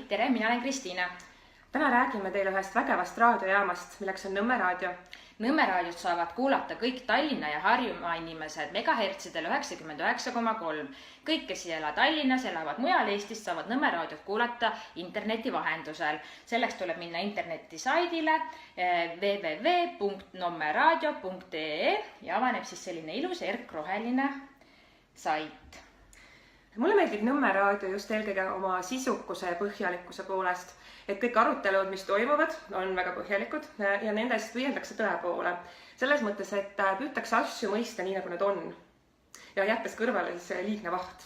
tere, mina olen Kristiina. Täna räägime teile ühest vägevast raadiojaamast, milleks on Nõmme raadio. Nõmme raadiot saavad kuulata kõik Tallinna ja Harjumaa inimesed megahertsidel 99,3. Kõik, kes ei ela Tallinnas, elavad mujal Eestis, saavad Nõmme raadiot kuulata interneti vahendusel. Selleks tuleb minna internetisaidile www.nommeradio.ee ja avaneb siis selline ilus erkroheline sait. Mulle meeldib Nõmme raadio just eelkõige oma sisukuse ja põhjalikkuse poolest, et kõik arutelud, mis toimuvad, on väga põhjalikud ja nendest püüeldakse tõe poole. Selles mõttes, et püütakse asju mõista nii, nagu nad on ja jättes kõrvale siis liigne vaht.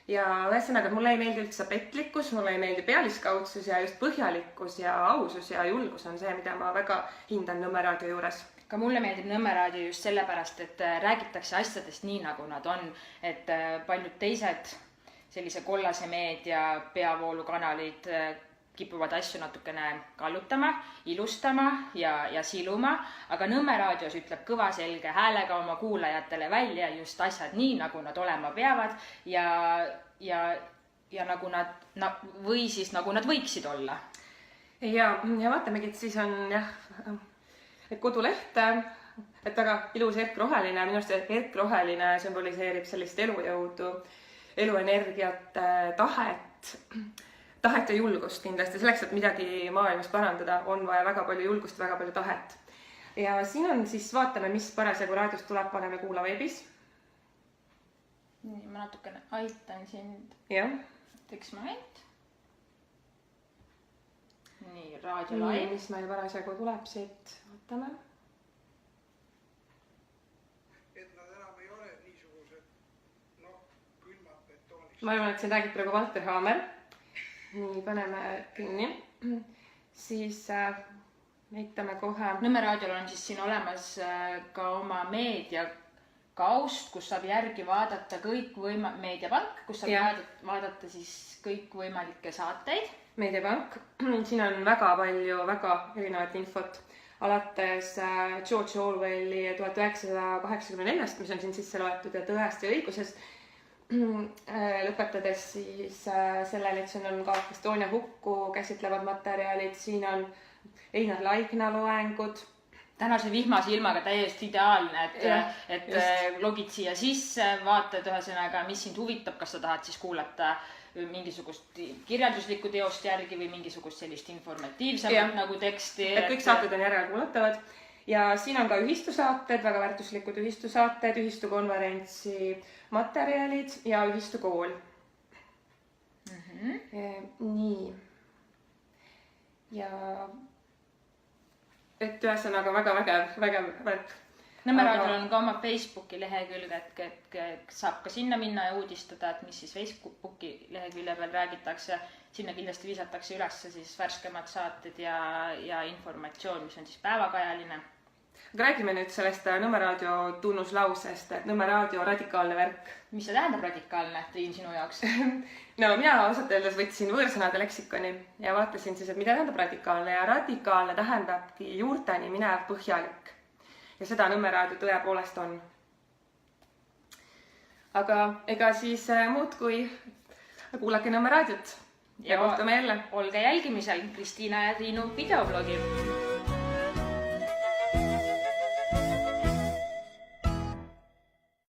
Ja ühesõnaga, mulle ei meeldi üldse petlikkus, mulle ei meeldi pealiskaudsus ja just põhjalikkus ja ausus ja julgus on see, mida ma väga hindan Nõmme raadio juures. Ka mulle meeldib Nõmme raadio just sellepärast, et räägitakse asjadest nii, nagu nad on, et paljud teised sellise kollase meedia peavoolukanalid kipuvad asju natukene kallutama, ilustama ja siluma, aga Nõmme raadios ütleb kõva selge häälega oma kuulajatele välja just asjad nii, nagu nad olema peavad ja nagu nad, või siis nagu nad võiksid olla. Ja vaatamegi, et siis on koduleht, et väga ilus erkroheline, minu arust erkroheline sümboliseerib sellist elujõudu, eluenergiat, tahet ja julgust kindlasti. Selleks, et midagi maailmas parandada, on vaja väga palju julgust, väga palju tahet. Ja siin on siis, vaatame, mis parasjagu raadiost tuleb, paneme Kuula veebis. Nii, ma natukene aitan sind. Jah. Üks moment. Nii, raadio live. Mis meil parasjagu tuleb siit, vaatame. Et nad enam ei ole niisugused, külmad betoonist. Ma arvan, et siin räägib praegu Valter Haamer. Nii, paneme kinni. Siis näitame kohe. Nõmme raadiol on siis siin olemas ka oma meediakaust, kus saab järgi vaadata meediapank, kus saab vaadata siis kõik võimalikke saateid. Meediapank. Siin on väga palju, väga erinevat infot. Alates George Orwelli 1984, mis on siin sisse loetud ja Tõest ja õigusest. Lõpetades siis sellele, et siin on ka Estonia hukku käsitlevad materjalid, siin on Einar Laigna loengud. Tänase vihmase ilmaga täiesti ideaalne, et logid siia sisse, vaatad ühesõnaga, mis sind huvitab, kas sa tahad siis kuulata mingisugust kirjanduslikku teost järgi või mingisugust sellist informatiivsemat nagu teksti. Et kõik saated on järelkuulatavad. Ja siin on ka ühistusaated, väga väärtuslikud ühistusaated, ühistukonverentsi materjalid ja ühistukool. Nii. Ja et ühesõnaga väga vägev. Nõmme raadiol on ka oma Facebooki lehekülg, et saab ka sinna minna ja uudistada, et mis siis Facebooki lehekülje peal räägitakse. Sinna kindlasti visatakse üles siis värskemad saated ja informatsioon, mis on siis päevakajaline. Aga räägime nüüd sellest Nõmme raadio tunnuslausest, et Nõmme raadio radikaalne värk. Mis see tähendab radikaalne, Triin, sinu jaoks? No mina ausalt öeldes võtsin võõrsõnade leksikoni ja vaatasin siis, et mida tähendab radikaalne ja radikaalne tähendabki juurteni minev põhjalik. Ja seda Nõmme raadio tõepoolest on. Aga ega siis muud kui kuulake Nõmme raadiot ja kohtume jälle. Olge jälgimisel Kristiina ja Triinu videoblogi.